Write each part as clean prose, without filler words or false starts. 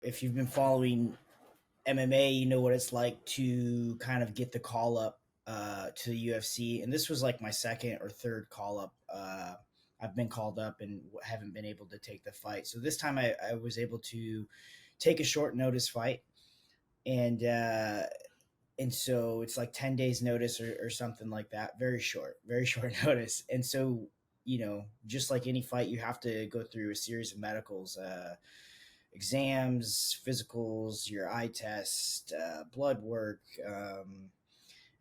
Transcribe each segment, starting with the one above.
if you've been following MMA, you know what it's like to kind of get the call up to the UFC. And this was like my second or third call up. I've been called up and haven't been able to take the fight. So this time I was able to take a short notice fight. And so it's like 10 days notice or something like that. Very short notice. And so, just like any fight, you have to go through a series of medicals, exams, physicals, your eye test, blood work.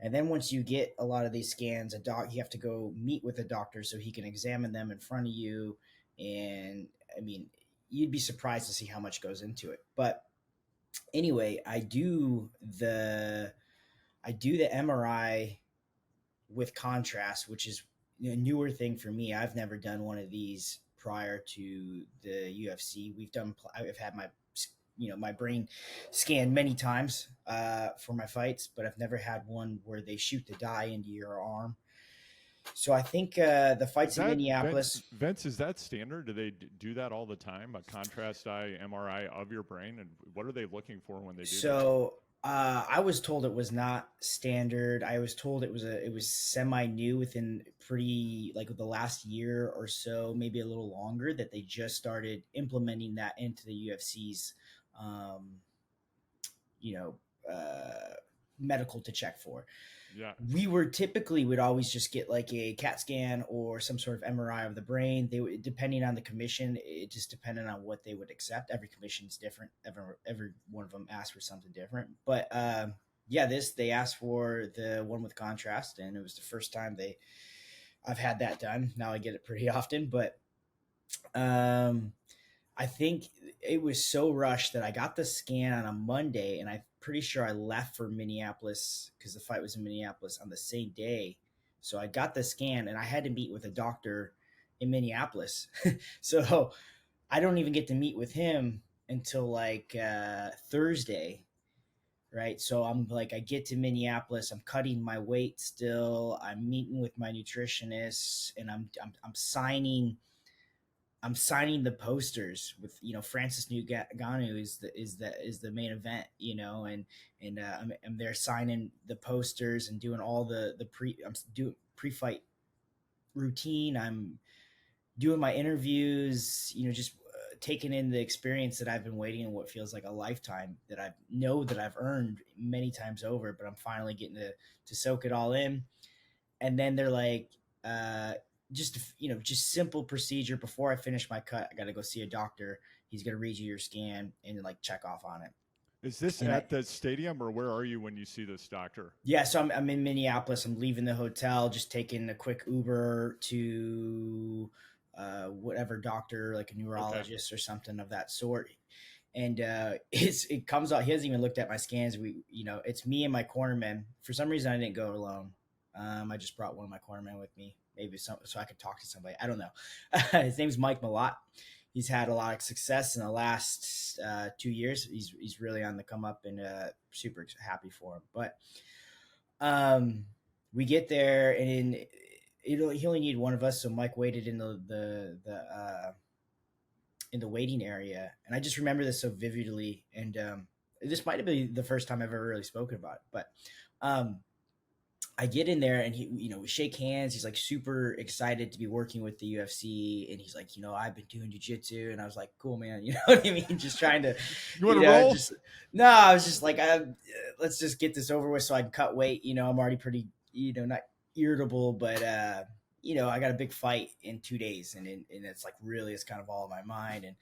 And then once you get a lot of these scans, you have to go meet with a doctor so he can examine them in front of you. And I mean, you'd be surprised to see how much goes into it. But anyway, I do the MRI with contrast, which is a newer thing for me. I've never done one of these prior to the UFC. I've had my brain scanned many times for my fights, but I've never had one where they shoot the dye into your arm. So I think the fights in Minneapolis. Vince, is that standard? Do they do that all the time? A contrast eye MRI of your brain, and what are they looking for when they do that? So I was told it was not standard. I was told it was semi new within pretty like the last year or so, maybe a little longer, that they just started implementing that into the UFC's, um, you know, medical to check for. Yeah. We would always just get like a CAT scan or some sort of MRI of the brain. They would, depending on the commission, it just depended on what they would accept. Every commission's different. Every one of them asked for something different. But they asked for the one with contrast, and it was the first time I've had that done. Now I get it pretty often, but I think it was so rushed that I got the scan on a Monday, and I'm pretty sure I left for Minneapolis because the fight was in Minneapolis on the same day. So I got the scan, and I had to meet with a doctor in Minneapolis. So I don't even get to meet with him until like Thursday, right? So I'm like, I get to Minneapolis, I'm cutting my weight still, I'm meeting with my nutritionist, and I'm signing. I'm signing the posters with Francis Ngannou is the main event, I'm there signing the posters and doing all the I'm doing pre-fight routine. I'm doing my interviews, just taking in the experience that I've been waiting in what feels like a lifetime, that I've earned many times over, but I'm finally getting to soak it all in. And then they're like, just simple procedure. Before I finish my cut, I got to go see a doctor. He's going to read you your scan and like check off on it. Is this at the stadium, or where are you when you see this doctor? Yeah, so I'm in Minneapolis. I'm leaving the hotel, just taking a quick Uber to whatever doctor, like a neurologist or something of that sort. And it comes out. He hasn't even looked at my scans. It's me and my cornerman. For some reason, I didn't go alone. I just brought one of my cornermen with me, maybe so I could talk to somebody. I don't know. His name's Mike Malott. He's had a lot of success in the last 2 years. He's really on the come up, and super happy for him. But we get there, and he only needed one of us, so Mike waited in the waiting area. And I just remember this so vividly, and this might have been the first time I've ever really spoken about it. But I get in there, and we shake hands. He's like super excited to be working with the UFC, and he's like, I've been doing jiu-jitsu, and I was like, cool, man. You know what I mean? Just trying to, you want to roll? No, I was just like, let's just get this over with so I can cut weight. I'm already pretty, not irritable, but I got a big fight in 2 days, and it's like really, it's kind of all in my mind, and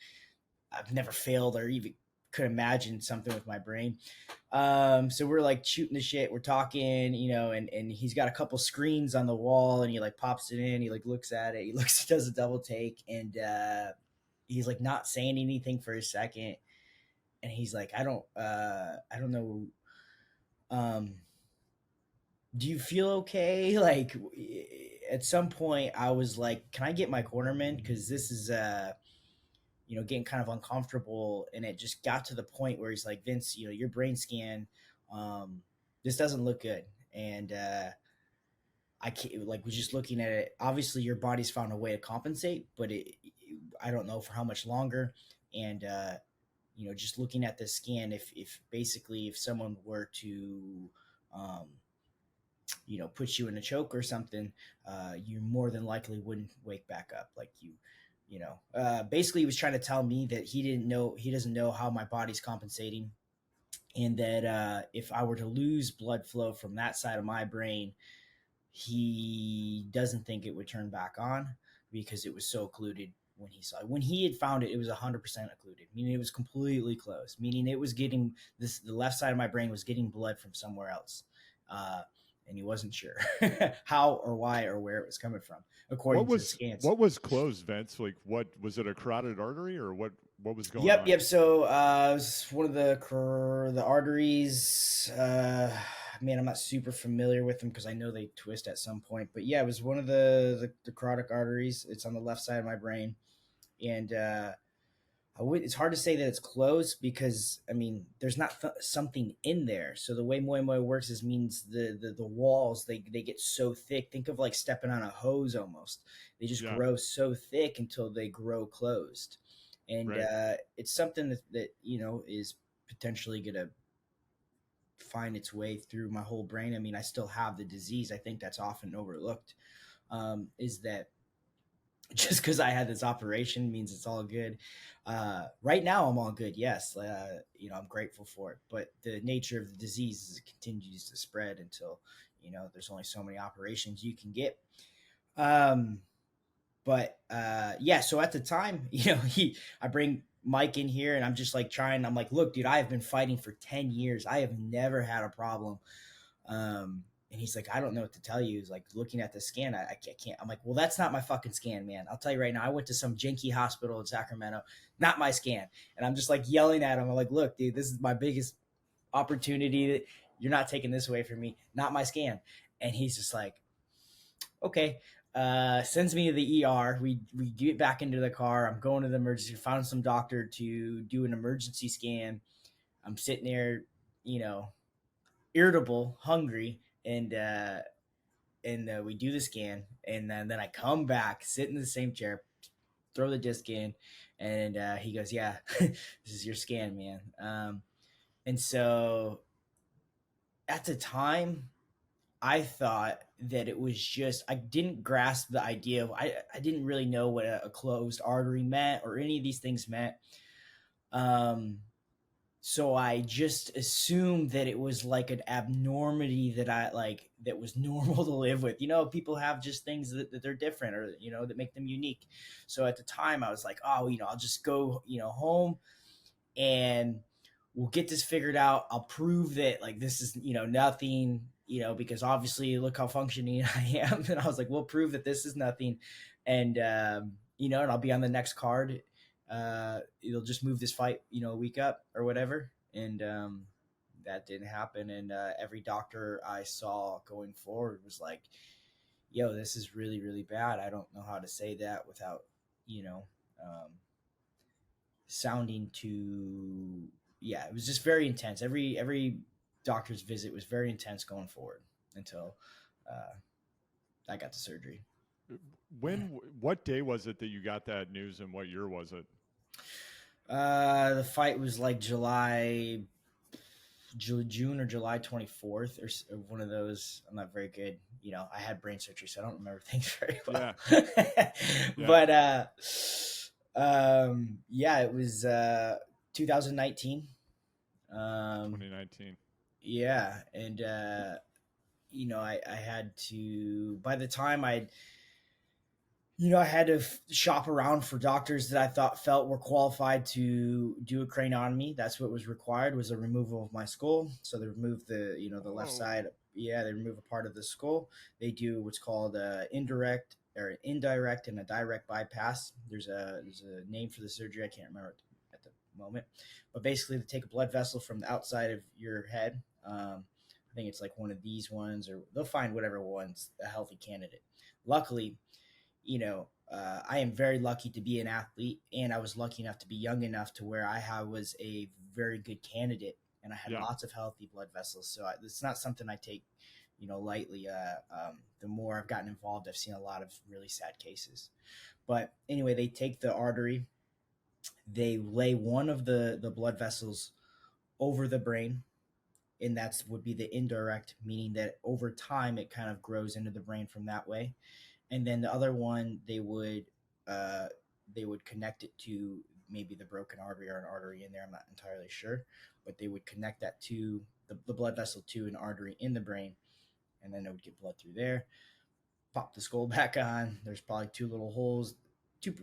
I've never failed or even could imagine something with my brain. So we're like shooting the shit, we're talking, and he's got a couple screens on the wall, and he like pops it in, he like looks at it, he does a double take, and he's like not saying anything for a second, and he's like, I don't know, do you feel okay? Like at some point I was like, can I get my cornerman, because this is getting kind of uncomfortable. And it just got to the point where he's like, Vince, your brain scan, this doesn't look good. And I can't, like, was just looking at it. Obviously your body's found a way to compensate, but I don't know for how much longer. And just looking at the scan, if basically if someone were to um, put you in a choke or something, you more than likely wouldn't wake back up. Like basically he was trying to tell me that he doesn't know how my body's compensating, and that if I were to lose blood flow from that side of my brain, he doesn't think it would turn back on because it was so occluded when he saw it. When he had found it, it was 100% occluded, meaning it was completely closed, meaning it was getting the left side of my brain was getting blood from somewhere else. And he wasn't sure how or why or where it was coming from, according to the scans. What was closed, Vince? Like, what was it, a carotid artery, or what was going Yep, on? yep. So it was one of the arteries. Man, I'm not super familiar with them because I know they twist at some point. But yeah, it was one of the carotid arteries. It's on the left side of my brain, and it's hard to say that it's closed because I mean there's not something in there. So the way Moyamoya works is means the walls they get so thick. Think of like stepping on a hose almost. They just Yeah, grow so thick until they grow closed, and right. it's something that is potentially gonna find its way through my whole brain. I mean, I still have the disease. I think that's often overlooked. Is that just because I had this operation means it's all good. Right now, I'm all good. Yes, I'm grateful for it. But the nature of the disease is it continues to spread until there's only so many operations you can get. Um, but yeah, so at the time, I bring Mike in here, and I'm just like trying. I'm like, look, dude, I have been fighting for 10 years. I have never had a problem. And he's like, I don't know what to tell you. He's like, looking at the scan, I can't. I'm like, well, that's not my fucking scan, man. I'll tell you right now. I went to some janky hospital in Sacramento, not my scan. And I'm just like yelling at him. I'm like, look, dude, this is my biggest opportunity. That you're not taking this away from me. Not my scan. And he's just like, okay. Sends me to the ER. We get back into the car. I'm going to the emergency. Found some doctor to do an emergency scan. I'm sitting there, irritable, hungry, and we do the scan, and then I come back, sit in the same chair, throw the disc in, and he goes, "Yeah, this is your scan, man." And so at the time, I thought that it was just I didn't grasp the idea of I didn't really know what a closed artery meant or any of these things meant. Um, so I just assumed that it was like an abnormity that I like that was normal to live with. People have just things that they're different or that make them unique. So at the time I was like, oh, I'll just go, home and we'll get this figured out. I'll prove that like this is, nothing, because obviously look how functioning I am. And I was like, we'll prove that this is nothing. And and I'll be on the next card. It'll just move this fight, a week up or whatever. And that didn't happen. And every doctor I saw going forward was like, yo, this is really, really bad. I don't know how to say that without, sounding too, yeah, it was just very intense. Every doctor's visit was very intense going forward until I got the surgery. What day was it that you got that news, and what year was it? The fight was like June or July 24th or one of those. I'm not very good. I had brain surgery, so I don't remember things very well. Yeah. Yeah. But yeah, it was 2019. 2019. Yeah, and I had to. By the time I had to shop around for doctors that I thought felt were qualified to do a craniotomy. That's what was required, was a removal of my skull. So they removed the left Oh, side. Yeah, they remove a part of the skull. They do what's called indirect and a direct bypass. There's a name for the surgery. I can't remember at the moment, but basically they take a blood vessel from the outside of your head. I think it's like one of these ones, or they'll find whatever one's a healthy candidate. Luckily, I am very lucky to be an athlete, and I was lucky enough to be young enough to where was a very good candidate, and I had yeah. lots of healthy blood vessels. So it's not something I take, lightly. The more I've gotten involved, I've seen a lot of really sad cases. But anyway, they take the artery, They lay one of the blood vessels over the brain, and that's would be the indirect, meaning that over time it kind of grows into the brain from that way. And then the other one uh, they would connect it to maybe the broken artery or an artery in there. I'm not entirely sure, but they would connect that to the blood vessel to an artery in the brain, and then it would get blood through there. Pop the skull back on. There's probably two little holes,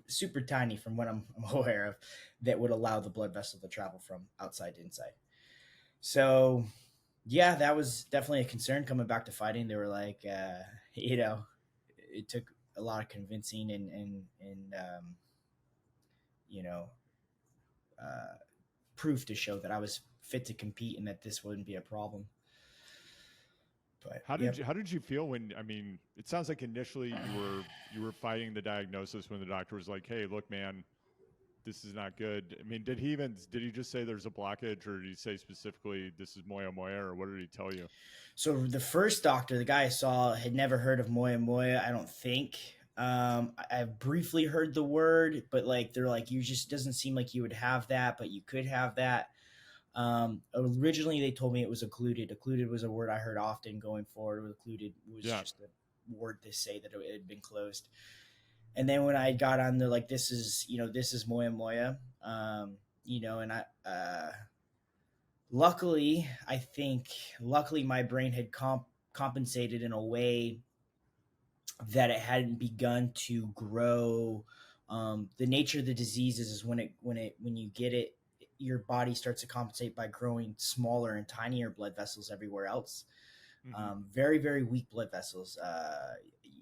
super tiny from what I'm aware of, that would allow the blood vessel to travel from outside to inside. So yeah, that was definitely a concern coming back to fighting. They were like, it took a lot of convincing and you know uh, proof to show that I was fit to compete and that this wouldn't be a problem. But yep. How did you feel when, I mean, it sounds like initially you were fighting the diagnosis when the doctor was like, "Hey, look, man, this is not good." I mean, did he just say there's a blockage, or did he say specifically this is Moyamoya, or what did he tell you? So the first doctor, the guy I saw, had never heard of Moyamoya. I don't think. I've briefly heard the word, but like they're like, you just doesn't seem like you would have that, but you could have that. Originally, they told me it was occluded. Occluded was a word I heard often going forward. Occluded was Yeah. just a word to say that it had been closed. And then when I got on, they're like, this is Moyamoya. And luckily, I think, luckily my brain had compensated in a way that it hadn't begun to grow. The nature of the disease is when you get it, your body starts to compensate by growing smaller and tinier blood vessels everywhere else. Mm-hmm. Very very weak blood vessels.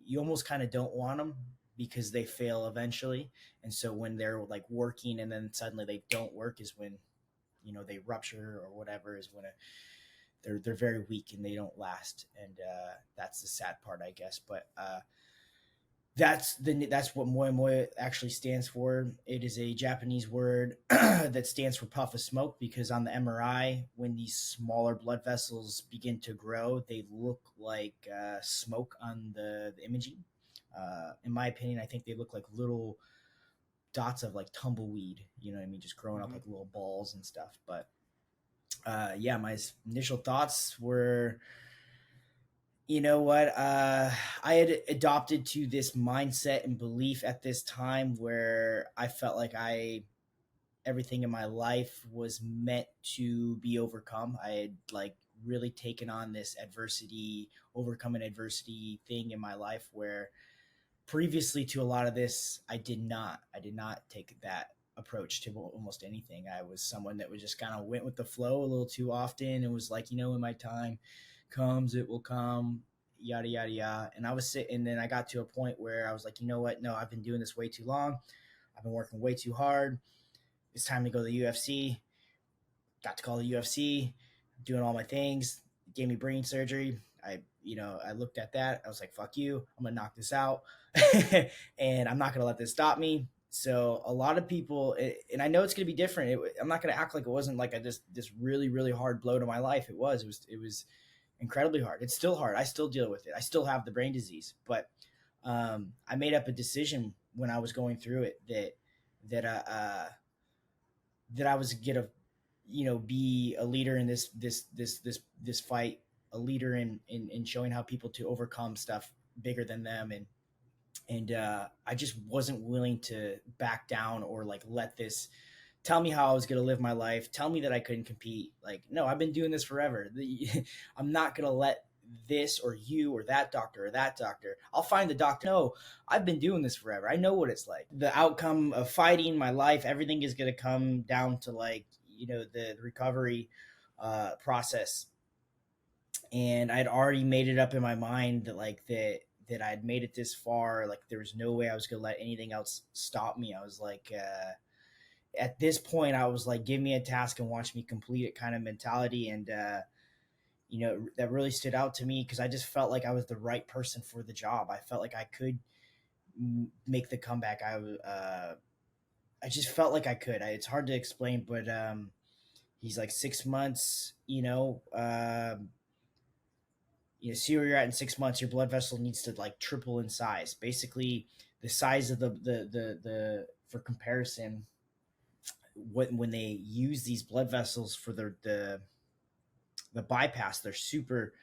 You almost kind of don't want them because they fail eventually, and so when they're like working and then suddenly they don't work is when they rupture or whatever is when they're very weak and they don't last, and that's the sad part, I guess. But that's what Moyamoya actually stands for. It is a Japanese word that stands for puff of smoke, because on the MRI, when these smaller blood vessels begin to grow, they look like smoke on the imaging. In my opinion, I think they look like little dots of like tumbleweed. You know what I mean? Just growing up Mm-hmm. like little balls and stuff. But yeah, my initial thoughts were, you know what? I had adopted to this mindset and belief at this time where I felt like everything in my life was meant to be overcome. I had like really taken on this adversity, overcoming adversity thing in my life where previously to a lot of this, I did not take that approach to almost anything. I was someone that was just kind of went with the flow a little too often and was like, when my time comes, it will come, yada yada yada. And I was sitting, and then I got to a point where I was like, you know what? No, I've been doing this way too long. I've been working way too hard. It's time to go to the UFC. Got to call the UFC, doing all my things. Gave me brain surgery. I looked at that. I was like, "Fuck you! I'm gonna knock this out, and I'm not gonna let this stop me." So a lot of people, and I know it's gonna be different. I'm not gonna act like it wasn't like this really really hard blow to my life. It was incredibly hard. It's still hard. I still deal with it. I still have the brain disease, but I made up a decision when I was going through it that that I was gonna be a leader in this fight, a leader in showing how people to overcome stuff bigger than them, and I just wasn't willing to back down or like let this tell me how I was going to live my life, tell me that I couldn't compete. Like, no, I've been doing this forever. I'm not going to let this or you or that doctor or that doctor. I'll find the doctor. No, I've been doing this forever. I know what it's like. The outcome of fighting my life, everything is going to come down to like, the recovery process. And I'd already made it up in my mind that like that I'd made it this far. Like there was no way I was going to let anything else stop me. I was like, at this point, I was like, give me a task and watch me complete it kind of mentality. And, that really stood out to me because I just felt like I was the right person for the job. I felt like I could make the comeback. I just felt like I could. It's hard to explain, but he's like 6 months, see where you're at in 6 months. Your blood vessel needs to like triple in size. Basically, the size of the for comparison, when they use these blood vessels for the bypass, they're super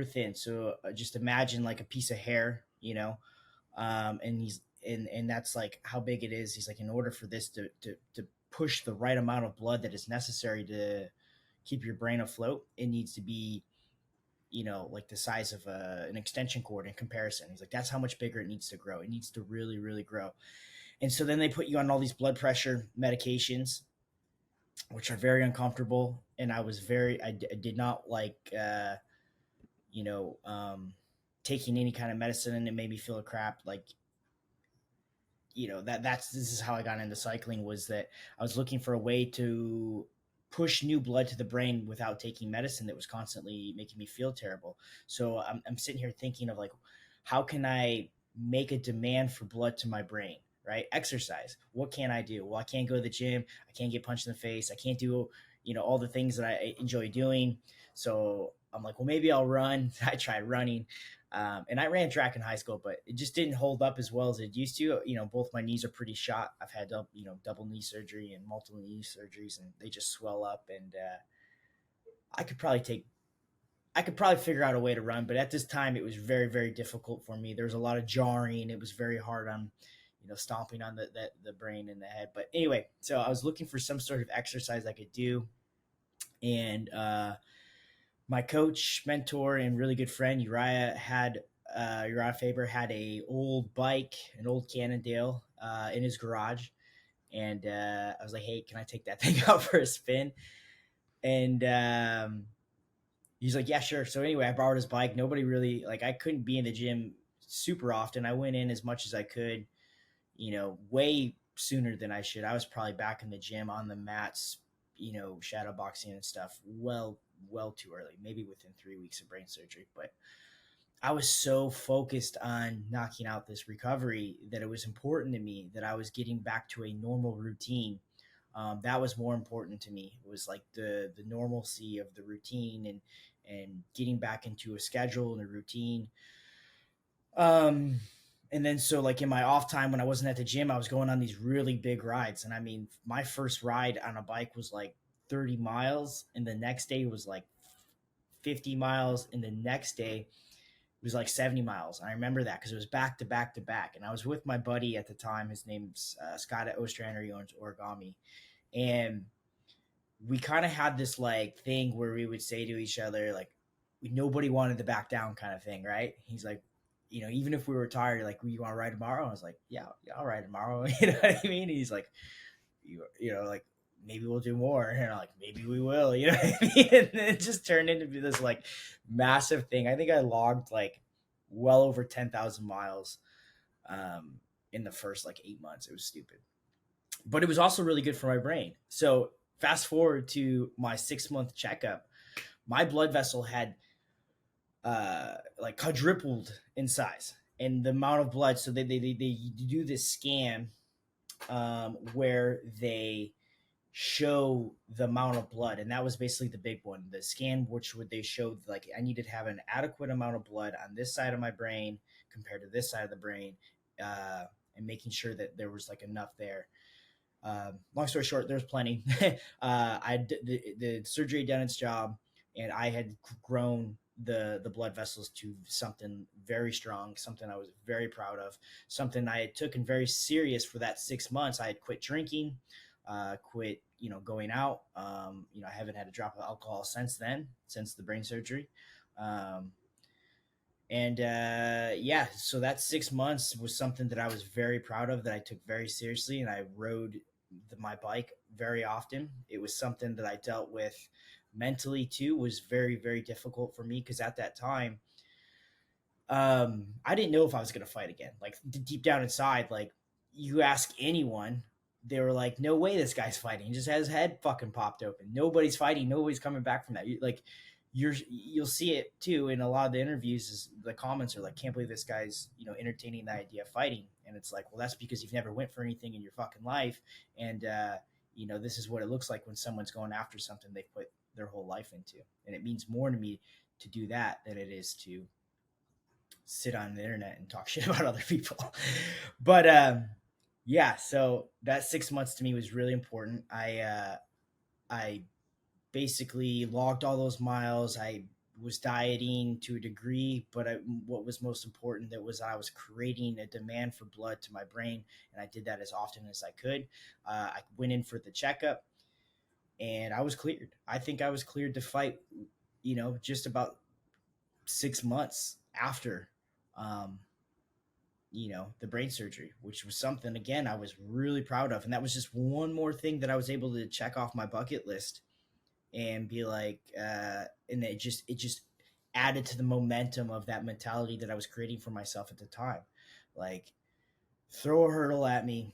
thin. So just imagine like a piece of hair, and and that's like how big it is. He's like, in order for this to push the right amount of blood that is necessary to keep your brain afloat, it needs to be, like the size of an extension cord in comparison. He's like, that's how much bigger it needs to grow. It needs to really, really grow. And so then they put you on all these blood pressure medications, which are very uncomfortable. And I did not like, you know, taking any kind of medicine, and it made me feel crap. Like, this is how I got into cycling, was that I was looking for a way to push new blood to the brain without taking medicine that was constantly making me feel terrible. So I'm sitting here thinking of like, how can I make a demand for blood to my brain? Right? Exercise. What can I do? Well, I can't go to the gym. I can't get punched in the face. I can't do, all the things that I enjoy doing. So I'm like, well, maybe I'll run. I tried running. And I ran track in high school, but it just didn't hold up as well as it used to. Both my knees are pretty shot. I've had, double knee surgery and multiple knee surgeries, and they just swell up. And I could probably take, I could probably figure out a way to run, but at this time it was very, very difficult for me. There was a lot of jarring. It was very hard on, stomping on the brain and the head. But anyway, so I was looking for some sort of exercise I could do, and my coach, mentor, and really good friend Urijah Faber had a old bike, an old Cannondale, in his garage, and I was like, "Hey, can I take that thing out for a spin?" And he's like, "Yeah, sure." So anyway, I borrowed his bike. Nobody really, like, I couldn't be in the gym super often. I went in as much as I could, way sooner than I should. I was probably back in the gym on the mats, shadow boxing and stuff, well too early, maybe within 3 weeks of brain surgery. But I was so focused on knocking out this recovery that it was important to me that I was getting back to a normal routine. That was more important to me. It was like the normalcy of the routine, and getting back into a schedule and a routine. Um, and then so like in my off time when I wasn't at the gym, I was going on these really big rides. And I mean, my first ride on a bike was like 30 miles, and the next day was like 50 miles, and the next day it was like 70 miles. I remember that because it was back to back to back. And I was with my buddy at the time. His name's Scott Ostrander. He owns Origami. And we kind of had this like thing where we would say to each other, like, nobody wanted to back down kind of thing, right? He's like, even if we were tired, like, you want to ride tomorrow? I was like, yeah, I'll ride tomorrow. You know what I mean? He's like, like, maybe we'll do more. And I'm like, maybe we will. You know what I mean? And it just turned into this like massive thing. I think I logged like well over 10,000 miles in the first like 8 months. It was stupid, but it was also really good for my brain. So fast forward to my 6 month checkup, my blood vessel had like quadrupled in size and the amount of blood. So they do this scan where they show the amount of blood, and that was basically the big one, the scan, which would they showed like I needed to have an adequate amount of blood on this side of my brain compared to this side of the brain, and making sure that there was like enough there. Long story short, there's plenty. The surgery had done its job, and I had grown the blood vessels to something very strong, something I was very proud of, something I had taken very serious for that 6 months. I had quit drinking, quit going out. I haven't had a drop of alcohol since then, since the brain surgery. And yeah, so that 6 months was something that I was very proud of, that I took very seriously, and I rode my bike very often. It was something that I dealt with mentally too, was very, very difficult for me, because at that time, I didn't know if I was going to fight again. Like deep down inside, like, you ask anyone, they were like, no way this guy's fighting. He just has his head fucking popped open. Nobody's fighting. Nobody's coming back from that. You'll see it too in a lot of the interviews. Is the comments are like, can't believe this guy's entertaining the idea of fighting. And it's like, well, that's because you've never went for anything in your fucking life. And this is what it looks like when someone's going after something they've put their whole life into. And it means more to me to do that than it is to sit on the internet and talk shit about other people. But Yeah, so that 6 months to me was really important. I basically logged all those miles. I was dieting to a degree, but what was most important that was I was creating a demand for blood to my brain, and I did that as often as I could. I went in for the checkup, and I was cleared. I think I was cleared to fight. Just about 6 months after, um, the brain surgery, which was something again I was really proud of, and that was just one more thing that I was able to check off my bucket list and be like, and it just added to the momentum of that mentality that I was creating for myself at the time. Like, throw a hurdle at me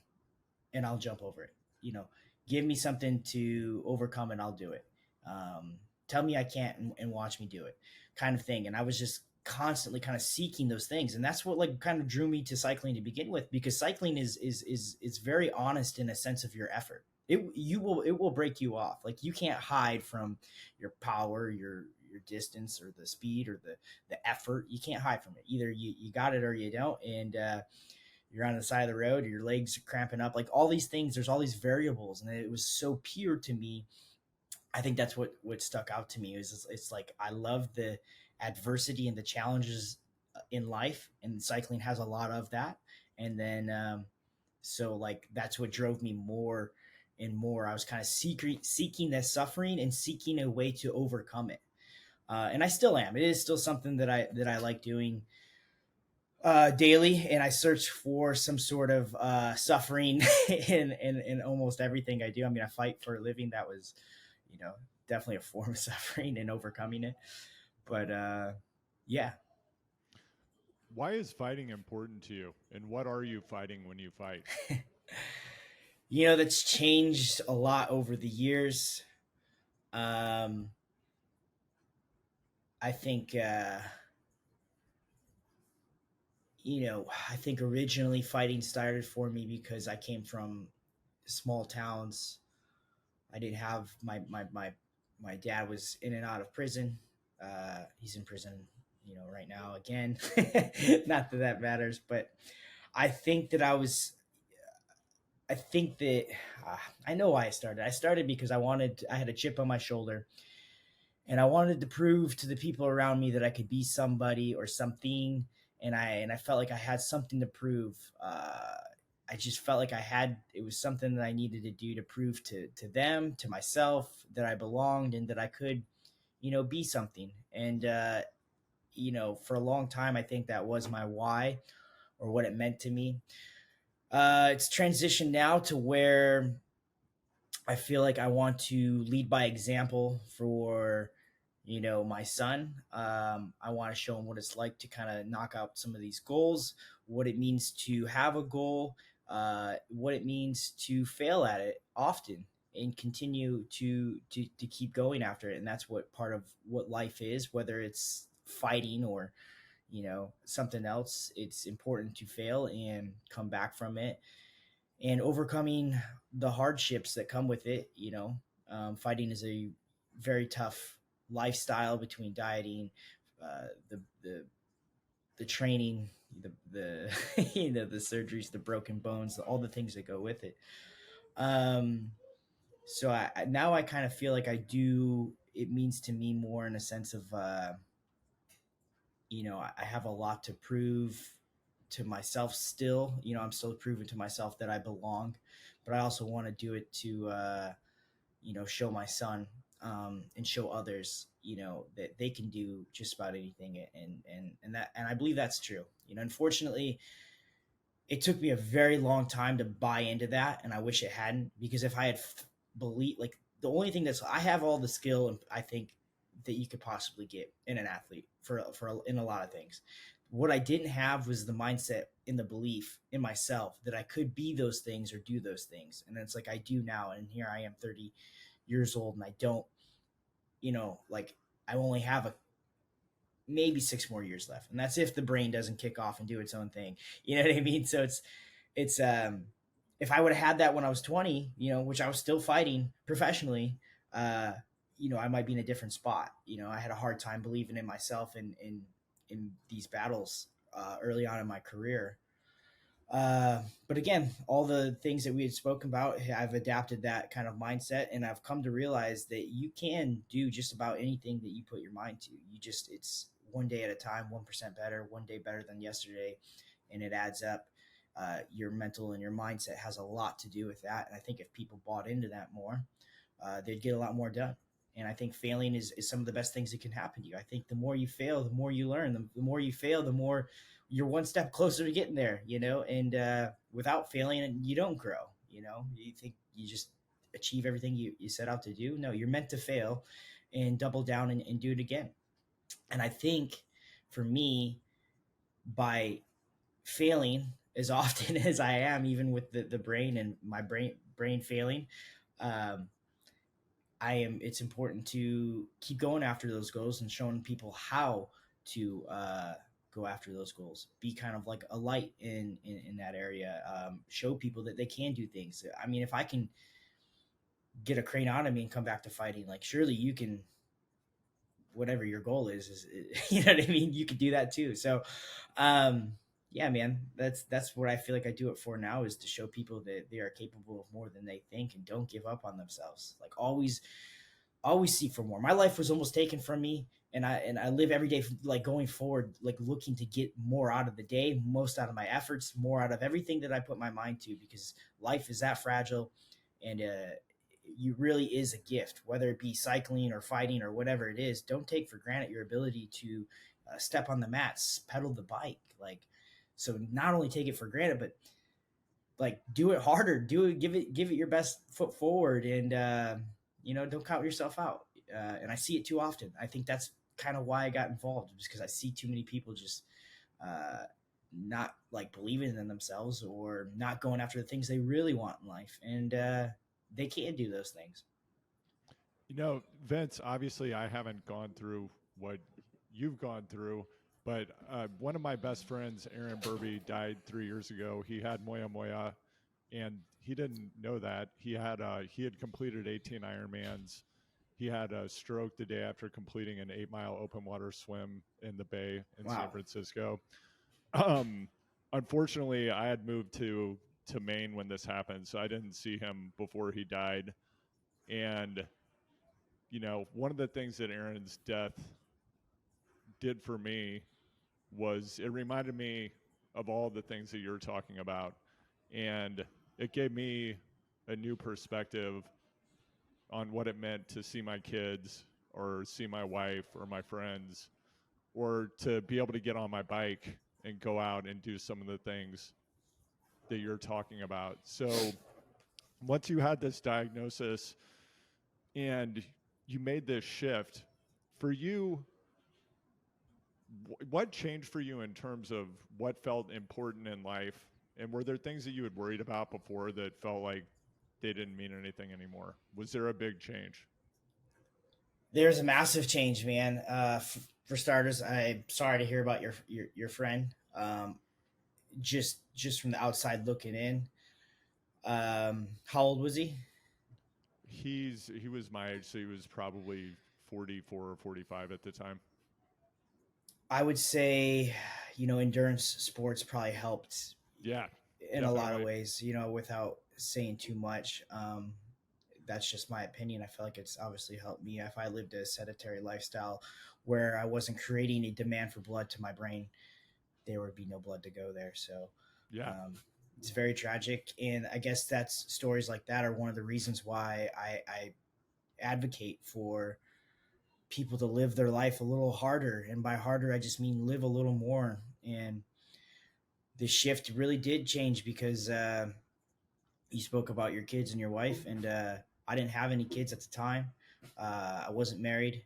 and I'll jump over it. You know, give me something to overcome and I'll do it. Tell me I can't and watch me do it, kind of thing. And I was just constantly kind of seeking those things, and that's what like kind of drew me to cycling to begin with, because cycling is very honest in a sense of your effort. It will break you off. Like, you can't hide from your power, your distance, or the speed, or the effort. You can't hide from it. Either you got it or you don't. And you're on the side of the road, your legs are cramping up, like all these things. There's all these variables, and it was so pure to me. I think that's what stuck out to me. Is it's like I love the adversity and the challenges in life, and cycling has a lot of that. And then so like that's what drove me more and more. I was kind of seeking that suffering and seeking a way to overcome it. And I still am. It is still something that I like doing daily, and I search for some sort of suffering in almost everything I do. I mean, I fight for a living. That was, you know, definitely a form of suffering and overcoming it. But yeah, Why is fighting important to you? And what are you fighting when you fight? that's changed a lot over the years. Um, I think I think originally fighting started for me because I came from small towns. I didn't have my dad was in and out of prison. He's in prison, right now again. Not that matters, but I think that I was. I think that I know why I started. I started because I had a chip on my shoulder, and I wanted to prove to the people around me that I could be somebody or something, and I felt like I had something to prove. I just felt like it was something that I needed to do to prove to them, to myself, that I belonged and that I could, be something. And for a long time, I think that was my why, or what it meant to me. It's transitioned now to where I feel like I want to lead by example for, my son. I want to show him what it's like to kind of knock out some of these goals, what it means to have a goal, what it means to fail at it often and continue to keep going after it. And that's what part of what life is, whether it's fighting or, something else. It's important to fail and come back from it, and overcoming the hardships that come with it. Fighting is a very tough lifestyle between dieting, the training, the the surgeries, the broken bones, all the things that go with it. Um, so now I kind of feel like I do. It means to me more in a sense of I have a lot to prove to myself still. I'm still proving to myself that I belong, but I also want to do it to show my son, and show others, that they can do just about anything. And I believe that's true. Unfortunately, it took me a very long time to buy into that, and I wish it hadn't, because if I had believed, like, the only thing that's, I have all the skill, and I think, that you could possibly get in an athlete for in a lot of things. What I didn't have was the mindset and the belief in myself that I could be those things or do those things. And it's like I do now, and here I am 30 years old, and I don't, like, I only have maybe 6 more years left, and that's if the brain doesn't kick off and do its own thing. You know what I mean? So it's if I would have had that when I was 20, which I was still fighting professionally, uh, I might be in a different spot. I had a hard time believing in myself in these battles early on in my career. But again, all the things that we had spoken about, I've adapted that kind of mindset, and I've come to realize that you can do just about anything that you put your mind to. It's one day at a time, 1% better, one day better than yesterday, and it adds up. Your mental and your mindset has a lot to do with that. And I think if people bought into that more, they'd get a lot more done. And I think failing is some of the best things that can happen to you. I think the more you fail, the more you learn. The more you fail, the more you're one step closer to getting there, and without failing, you don't grow. You think you just achieve everything you set out to do. No, you're meant to fail and double down and do it again. And I think for me, by failing as often as I am, even with the brain and my brain failing, um, it's important to keep going after those goals and showing people how to go after those goals. Be kind of like a light in that area. Show people that they can do things. I mean, if I can get a craniotomy and come back to fighting, like surely you can. Whatever your goal is you know what I mean. You could do that too. So, um, yeah, man, that's what I feel like I do it for now, is to show people that they are capable of more than they think and don't give up on themselves. Like always seek for more. My life was almost taken from me, and I live every day like going forward, like looking to get more out of the day, most out of my efforts, more out of everything that I put my mind to, because life is that fragile, and you really is a gift, whether it be cycling or fighting or whatever it is. Don't take for granted your ability to step on the mats, pedal the bike, like. So not only take it for granted, but like do it harder, give it your best foot forward, and don't count yourself out. And I see it too often. I think that's kind of why I got involved, just because I see too many people just uh, not like believing in themselves or not going after the things they really want in life, and they can do those things. Vince, obviously I haven't gone through what you've gone through, but one of my best friends, Aaron Burby, died 3 years ago. He had Moyamoya, and he didn't know that. He had completed 18 Ironmans. He had a stroke the day after completing an 8-mile open water swim in the bay in San Wow. Francisco. Um, Unfortunately, I had moved to Maine when this happened, so I didn't see him before he died. And one of the things that Aaron's death did for me was it reminded me of all the things that you're talking about. And it gave me a new perspective on what it meant to see my kids or see my wife or my friends, or to be able to get on my bike and go out and do some of the things that you're talking about. So once you had this diagnosis and you made this shift, for you, what changed for you in terms of what felt important in life? And were there things that you had worried about before that felt like they didn't mean anything anymore? Was there a big change? There's a massive change, man. For starters, I'm sorry to hear about your friend. Just from the outside looking in. How old was he? He was my age, so he was probably 44 or 45 at the time. I would say, endurance sports probably helped Yeah, in a lot of definitely. ways, without saying too much. That's just my opinion. I feel like it's obviously helped me. If I lived a sedentary lifestyle where I wasn't creating a demand for blood to my brain, there would be no blood to go there. So Yeah. um, it's very tragic. And I guess that's stories like that are one of the reasons why I advocate for people to live their life a little harder. And by harder, I just mean live a little more. And the shift really did change because you spoke about your kids and your wife, and I didn't have any kids at the time. I wasn't married,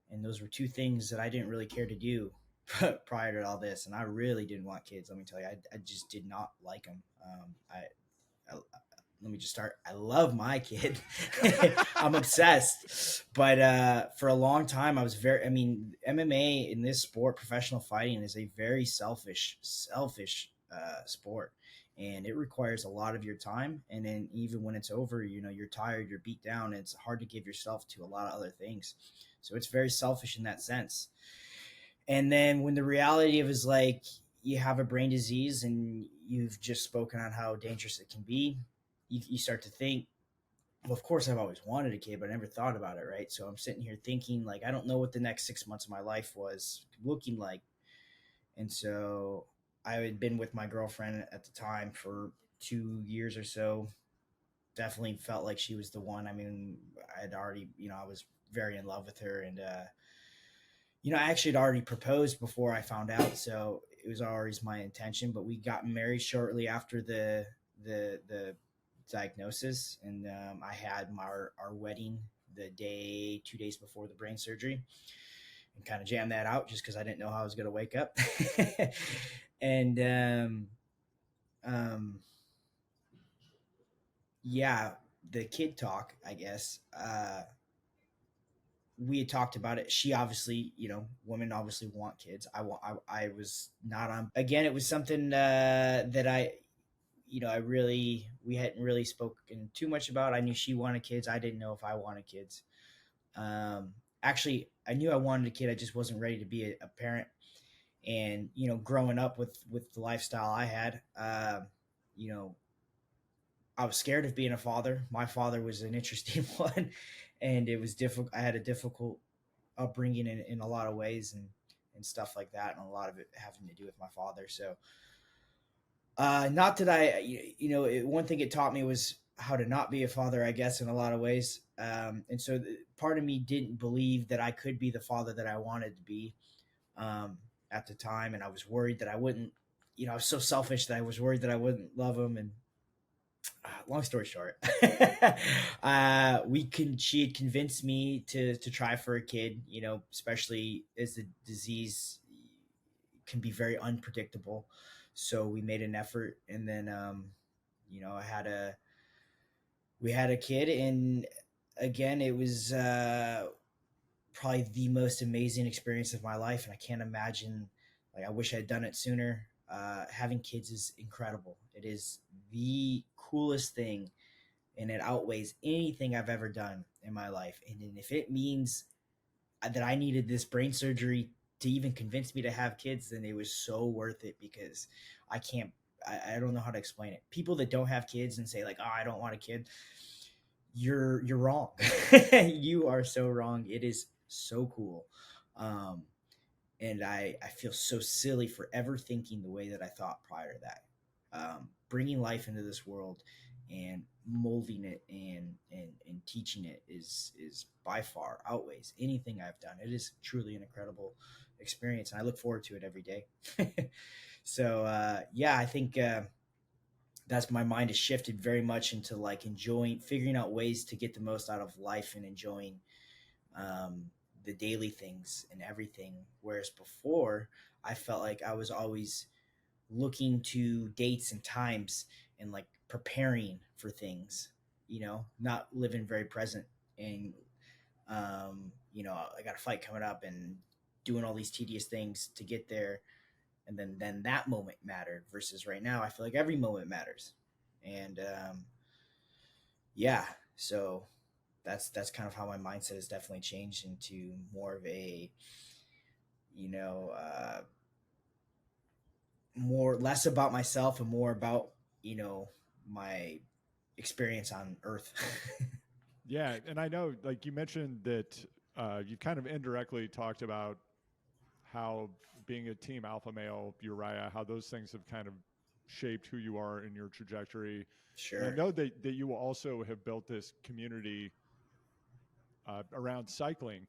and those were two things that I didn't really care to do prior to all this. And I really didn't want kids. Let me tell you, I just did not like them. I let me just start. I love my kid. I'm obsessed. But for a long time, I mean, MMA in this sport, professional fighting, is a very selfish sport. And it requires a lot of your time. And then even when it's over, you're tired, you're beat down, and it's hard to give yourself to a lot of other things. So it's very selfish in that sense. And then when the reality of is like you have a brain disease and you've just spoken on how dangerous it can be, you start to think, well, of course I've always wanted a kid, but I never thought about it, right? So I'm sitting here thinking, like, I don't know what the next 6 months of my life was looking like. And so I had been with my girlfriend at the time for 2 years or so. Definitely felt like she was the one. I mean, I had already, I was very in love with her. And, I actually had already proposed before I found out. So it was always my intention, but we got married shortly after the diagnosis. And I had our wedding the 2 days before the brain surgery, and kind of jammed that out just because I didn't know how I was going to wake up. And um, yeah, the kid talk, I guess. We had talked about it. She obviously, women obviously want kids. I was not on. Again, it was something that we hadn't really spoken too much about. I knew she wanted kids. I didn't know if I wanted kids. Actually, I knew I wanted a kid. I just wasn't ready to be a parent. And growing up with the lifestyle I had, you know, I was scared of being a father. My father was an interesting one, and it was difficult. I had a difficult upbringing in a lot of ways, and stuff like that, and a lot of it having to do with my father. So, not that one thing it taught me was how to not be a father, I guess, in a lot of ways. And so part of me didn't believe that I could be the father that I wanted to be, um, at the time. And I was worried that I wouldn't, I was so selfish that I was worried that I wouldn't love him. And long story short, she had convinced me to try for a kid, especially as the disease can be very unpredictable. So we made an effort, and then, I we had a kid, and again, it was, probably the most amazing experience of my life. And I can't imagine, like, I wish I had done it sooner. Having kids is incredible. It is the coolest thing, and it outweighs anything I've ever done in my life. And if it means that I needed this brain surgery to even convince me to have kids, then it was so worth it, because I can't, I don't know how to explain it. People that don't have kids and say, like, oh, I don't want a kid, you're wrong. You are so wrong. It is so cool. Um, and I feel so silly for ever thinking the way that I thought prior to that. Bringing life into this world and molding it and teaching it is by far outweighs anything I've done. It is truly an incredible experience, and I look forward to it every day. So yeah, I think that's, my mind has shifted very much into, like, figuring out ways to get the most out of life and enjoying um, the daily things and everything. Whereas before, I felt like I was always looking to dates and times and, like, preparing for things, not living very present. And, I got a fight coming up and doing all these tedious things to get there. And then that moment mattered, versus right now, I feel like every moment matters. And, yeah, so that's kind of how my mindset has definitely changed into more of a, you know, uh, more less about myself and more about, my experience on Earth. Yeah, and I know, like you mentioned that you kind of indirectly talked about how being a team alpha male, Uriah, how those things have kind of shaped who you are in your trajectory. And I Sure. know that you also have built this community around cycling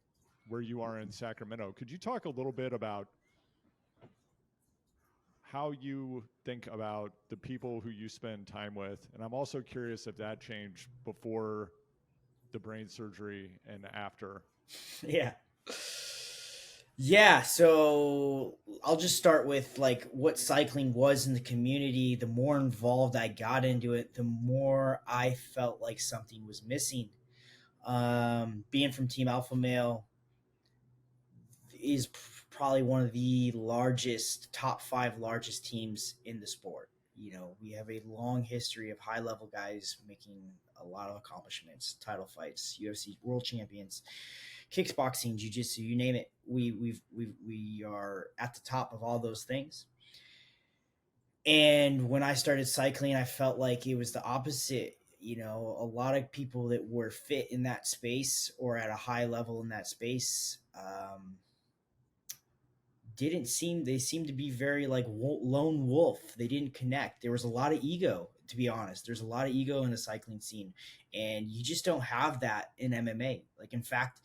where you are in Sacramento. Could you talk a little bit about how you think about the people who you spend time with? And I'm also curious if that changed before the brain surgery and after. Yeah. Yeah, so I'll just start with, like, what cycling was in the community. The more involved I got into it, the more I felt like something was missing. Being from Team Alpha Male is probably one of the top five largest teams in the sport. We have a long history of high level guys making a lot of accomplishments, title fights, UFC world champions, kickboxing, jiu-jitsu, you name it. We are at the top of all those things. And when I started cycling, I felt like it was the opposite. A lot of people that were fit in that space or at a high level in that space, didn't seem they seemed to be very like lone wolf. They didn't connect. There was a lot of ego, to be honest. There's a lot of ego in the cycling scene, and you just don't have that in MMA. Like, in fact,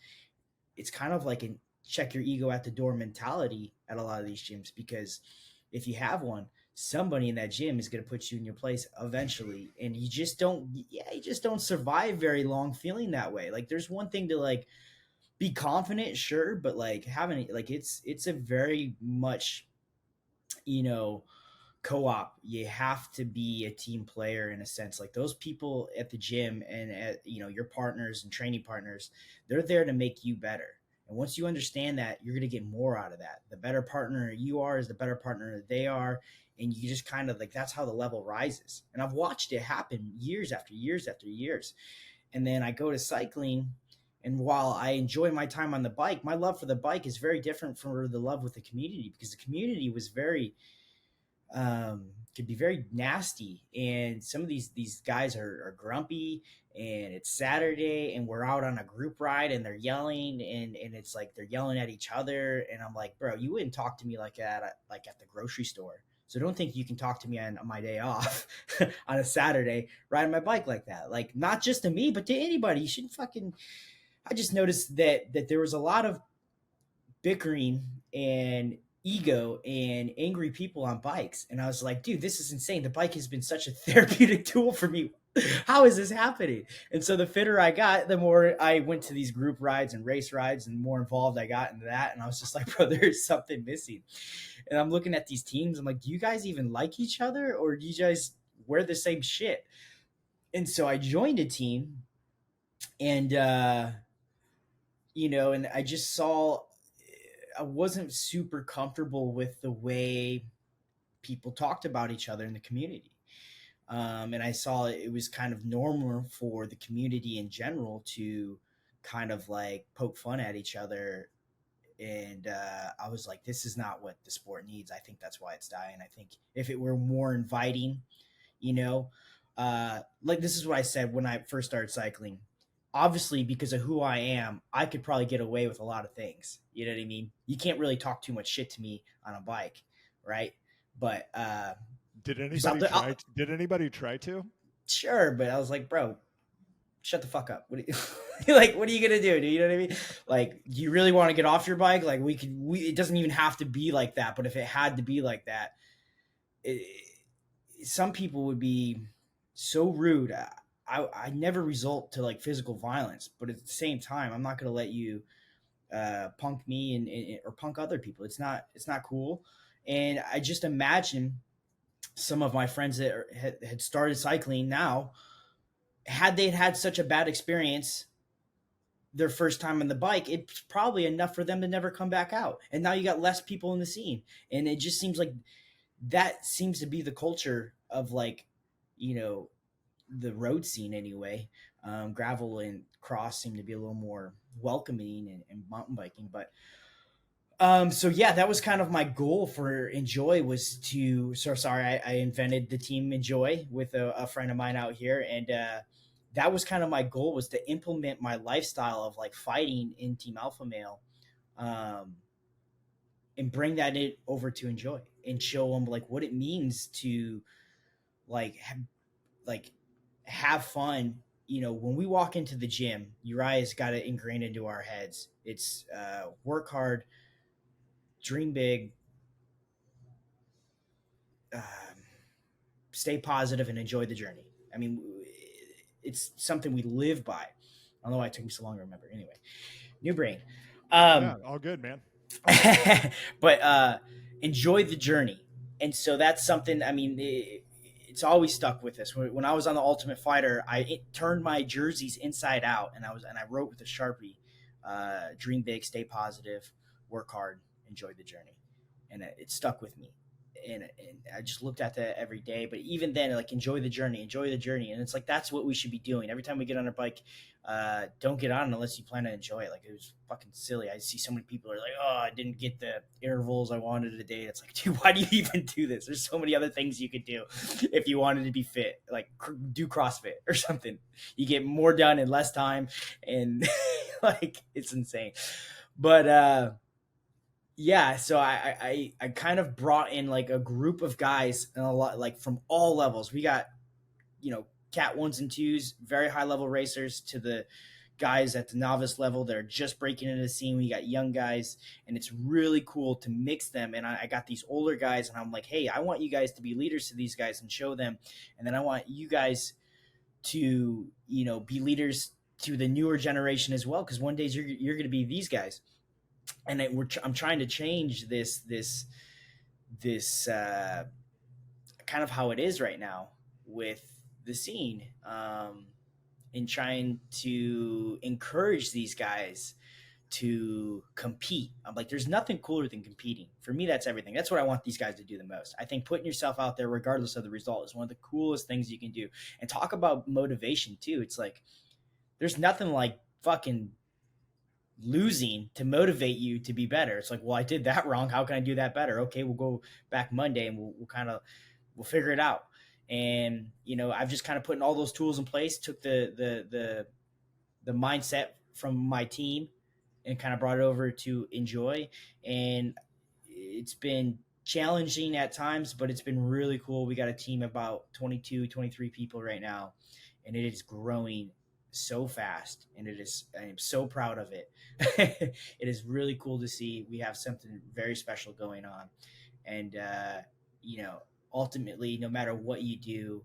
it's kind of like a check your ego at the door mentality at a lot of these gyms, because if you have one, somebody in that gym is going to put you in your place eventually, and you just don't survive very long feeling that way. Like, there's one thing to like be confident, sure, but like having like it's a very much, you know co-op. You have to be a team player in a sense. Like, those people at the gym and at, your partners and training partners, they're there to make you better. And once you understand that, you're going to get more out of that. The better partner you are is the better partner they are. And you just kind of like, that's how the level rises. And I've watched it happen years after years after years. And then I go to cycling, and while I enjoy my time on the bike, my love for the bike is very different from the love with the community, because the community was very could be very nasty. And some of these guys are grumpy, and it's Saturday and we're out on a group ride and they're yelling, and it's like they're yelling at each other, and I'm like, bro, you wouldn't talk to me like that like at the grocery store. So don't think you can talk to me on my day off on a Saturday riding my bike like that. Like, not just to me, but to anybody. You shouldn't fucking. I just noticed that there was a lot of bickering and ego and angry people on bikes. And I was like, dude, this is insane. The bike has been such a therapeutic tool for me. How is this happening? And so the fitter I got, the more I went to these group rides and race rides, and the more involved I got into that. And I was just like, bro, there's something missing. And I'm looking at these teams. I'm like, do you guys even like each other, or do you guys wear the same shit? And so I joined a team, and and I just saw I wasn't super comfortable with the way people talked about each other in the community. And I saw it was kind of normal for the community in general to kind of like poke fun at each other. And I was like, this is not what the sport needs. I think that's why it's dying. I think if it were more inviting, you know, like, this is what I said when I first started cycling. Obviously, because of who I am, I could probably get away with a lot of things. You know what I mean? You can't really talk too much shit to me on a bike, right? But Did because anybody try? Did anybody try to? sure, but I was like, bro, shut the fuck up. What are you, like, what are you gonna do? Do you know what I mean? Like, do you really want to get off your bike? Like, it doesn't even have to be like that. But if it had to be like that, it, some people would be so rude. I never result to like physical violence, but at the same time, I'm not gonna let you punk me or punk other people. It's not cool. And I just imagine some of my friends that had started cycling now, had they had such a bad experience their first time on the bike, it's probably enough for them to never come back out. And now you got less people in the scene, and it just seems like that seems to be the culture of, like, you know the road scene anyway. Gravel and cross seem to be a little more welcoming, and mountain biking. But so yeah, that was kind of my goal for Enjoy, was to. So sorry, I invented the team Enjoy with a friend of mine out here, and that was kind of my goal, was to implement my lifestyle of like fighting in Team Alpha Male, um, and bring that over to Enjoy, and show them like what it means to like like have fun. When we walk into the gym, Uriah's got it ingrained into our heads. It's work hard, dream big, um, stay positive, and enjoy the journey. I mean, it's something we live by. I don't know why it took me so long to remember. Anyway, new brain. Yeah, Um, all good, man. but enjoy the journey. And so that's something. I mean, it's always stuck with us. When I was on the Ultimate Fighter, I turned my jerseys inside out, and I wrote with a Sharpie, "Dream big, stay positive, work hard, enjoy the journey," and it stuck with me. and I just looked at that every day. But even then, like, enjoy the journey, and it's like that's what we should be doing every time we get on a bike. Don't get on unless you plan to enjoy it. Like, it was fucking silly. I see so many people are like, "Oh, I didn't get the intervals I wanted today." It's like, dude, why do you even do this? There's so many other things you could do if you wanted to be fit. Like, do CrossFit or something. You get more done in less time, and like, it's insane. But yeah, so I kind of brought in like a group of guys and a lot, like, from all levels. We got, cat ones and twos, very high level racers, to the guys at the novice level that are just breaking into the scene. We got young guys, and it's really cool to mix them. And I got these older guys, and I'm like, hey, I want you guys to be leaders to these guys and show them, and then I want you guys to, be leaders to the newer generation as well, because one day you're going to be these guys. And I'm trying to change this kind of how it is right now with the scene, and trying to encourage these guys to compete. I'm like, there's nothing cooler than competing. For me, that's everything. That's what I want these guys to do the most. I think putting yourself out there, regardless of the result, is one of the coolest things you can do. And talk about motivation too. It's like, there's nothing like fucking losing to motivate you to be better. It's like, well, I did that wrong. How can I do that better? Okay, we'll go back Monday and we'll figure it out. And I've just kind of putting all those tools in place. Took the mindset from my team and kind of brought it over to enjoy. And it's been challenging at times, but it's been really cool. We got a team of about 22, 23 people right now, and it is growing so fast, and I am so proud of it. It is really cool to see. We have something very special going on. And ultimately, no matter what you do,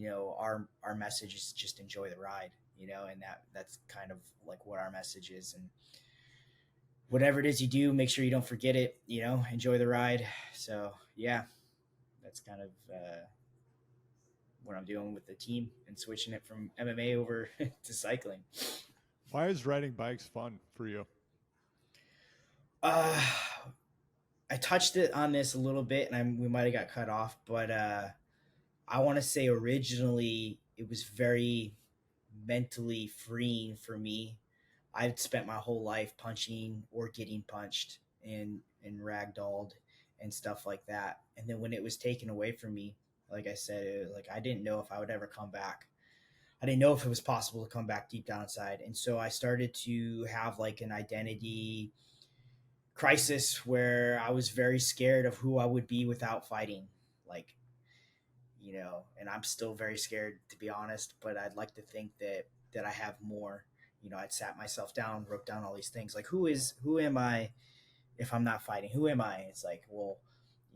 our message is just enjoy the ride, and that's kind of like what our message is. And whatever it is you do, make sure you don't forget it, enjoy the ride. So yeah, that's kind of what I'm doing with the team and switching it from MMA over to cycling. Why is riding bikes fun for you? uh I touched it on this a little bit, and we might have got cut off, but I want to say originally it was very mentally freeing for me. I'd spent my whole life punching or getting punched and ragdolled and stuff like that. And then when it was taken away from me, like I said, like, I didn't know if I would ever come back. I didn't know if it was possible to come back deep down inside. And so I started to have like an identity crisis where I was very scared of who I would be without fighting. Like, and I'm still very scared, to be honest, but I'd like to think that I have more. I'd sat myself down, wrote down all these things, like, who am I if I'm not fighting? Who am I? It's like, well,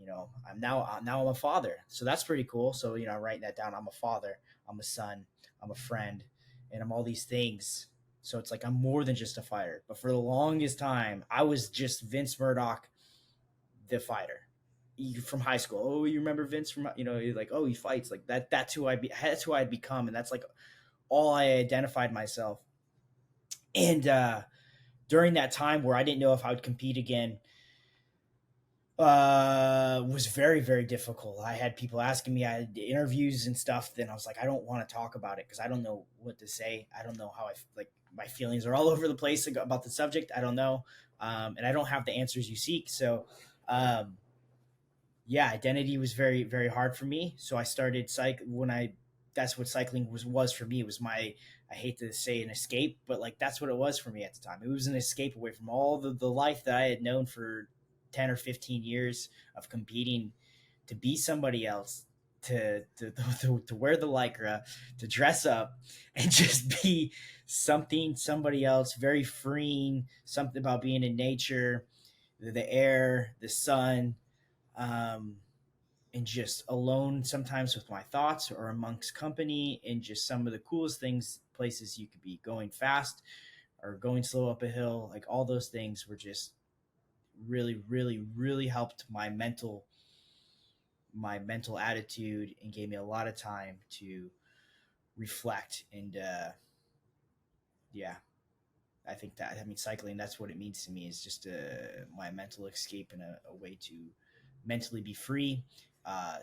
I'm a father, so that's pretty cool. So I'm writing that down. I'm a father, I'm a son, I'm a friend, and I'm all these things. So it's like I'm more than just a fighter. But for the longest time, I was just Vince Murdock, the fighter from high school. Oh, you remember Vince from, you're like, oh, he fights, like that. That's who I'd become, and that's like all I identified myself. And during that time where I didn't know if I would compete again, was very, very difficult. I had people asking me, I had interviews and stuff, then I was like, I don't want to talk about it because I don't know what to say. I don't know how like, my feelings are all over the place about the subject. I don't know. And I don't have the answers you seek. So yeah, identity was very, very hard for me. So I started that's what cycling was for me. It was I hate to say an escape, but like, that's what it was for me at the time. It was an escape away from all the life that I had known for 10 or 15 years of competing, to be somebody else, to wear the lycra, to dress up and just be somebody else, very freeing, something about being in nature, the air, the sun, um, and just alone sometimes with my thoughts or amongst company, and just some of the coolest things, places you could be, going fast or going slow up a hill. Like, all those things were just really, really, really helped my mental attitude, and gave me a lot of time to reflect. And yeah, I think that, I mean, cycling, that's what it means to me, is just my mental escape, and a way to mentally be free.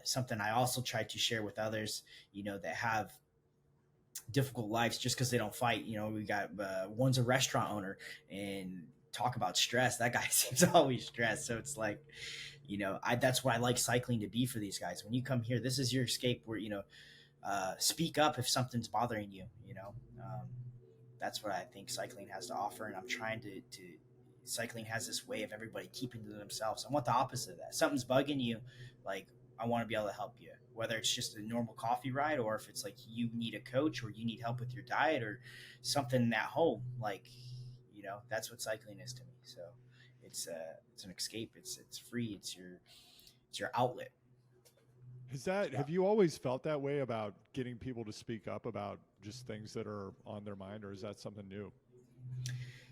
Something I also try to share with others, that have difficult lives just because they don't fight. We got one's a restaurant owner, and talk about stress. That guy seems always stressed. So it's like, that's what I like cycling to be for these guys. When you come here, this is your escape where, speak up if something's bothering you, that's what I think cycling has to offer. And I'm trying to cycling has this way of everybody keeping to themselves. I want the opposite of that. Something's bugging you, like, I want to be able to help you, whether it's just a normal coffee ride or if it's like you need a coach or you need help with your diet or something at home. Like, that's what cycling is to me. So it's an escape. It's free. It's your outlet. Have you always felt that way about getting people to speak up about just things that are on their mind, or is that something new?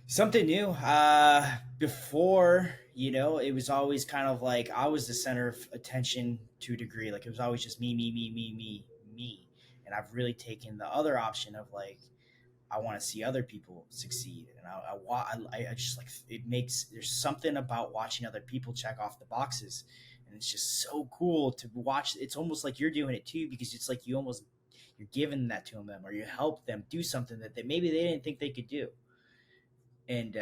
Something new. Before, it was always kind of like I was the center of attention to a degree. Like it was always just me, me, me, me, me, me. And I've really taken the other option of like I want to see other people succeed, and I just like it makes there's something about watching other people check off the boxes, and it's just so cool to watch. It's almost like you're doing it too because it's like you're giving that to them or you help them do something that maybe they didn't think they could do, and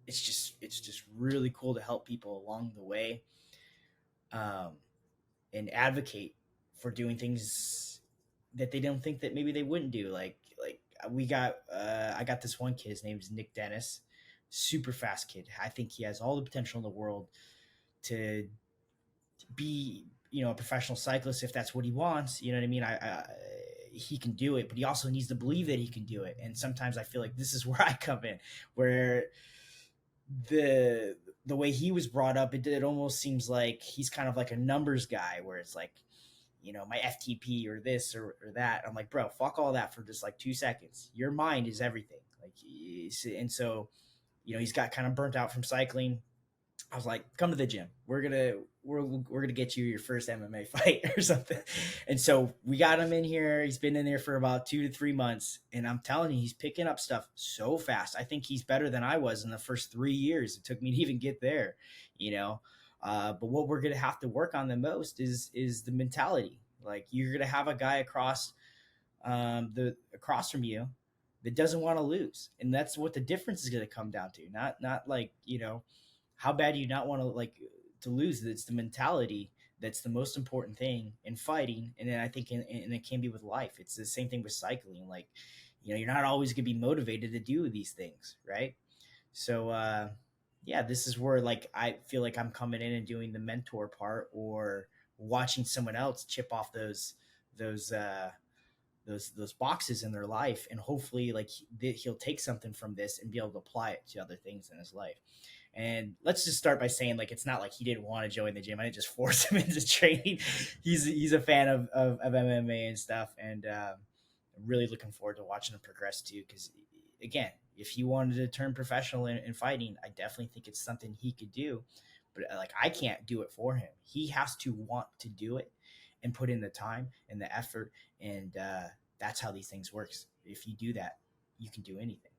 it's just really cool to help people along the way, um, and advocate for doing things that they don't think that maybe they wouldn't do. Like we got I got this one kid. His name is Nick Dennis, super fast kid. I think he has all the potential in the world to be a professional cyclist if that's what he wants. You know what I mean? He can do it, but he also needs to believe that he can do it. And sometimes I feel like this is where I come in, where the way he was brought up, it almost seems like he's kind of like a numbers guy, where it's like, my FTP or this or that. I'm like, bro, fuck all that for just like 2 seconds. Your mind is everything. Like, and so, he's got kind of burnt out from cycling. I was like, come to the gym. We're gonna get you your first MMA fight or something. And so we got him in here. He's been in there for about 2 to 3 months, and I'm telling you, he's picking up stuff so fast. I think he's better than I was in the first 3 years. It took me to even get there, you know. But what we're gonna have to work on the most is the mentality. Like you're gonna have a guy across from you that doesn't want to lose, and that's what the difference is gonna come down to. Not like how bad do you not want to lose? It's the mentality that's the most important thing in fighting, and then I think and it can be with life. It's the same thing with cycling. Like, you're not always gonna be motivated to do these things, right? So yeah, this is where like I feel like I'm coming in and doing the mentor part, or watching someone else chip off those those boxes in their life, and hopefully like he'll take something from this and be able to apply it to other things in his life. And let's just start by saying, like, it's not like he didn't want to join the gym. I didn't just force him into training. He's a fan of MMA and stuff, and I'm really looking forward to watching him progress too. Because again, if he wanted to turn professional in fighting, I definitely think it's something he could do. But like, I can't do it for him. He has to want to do it and put in the time and the effort, and that's how these things works. If you do that, you can do anything.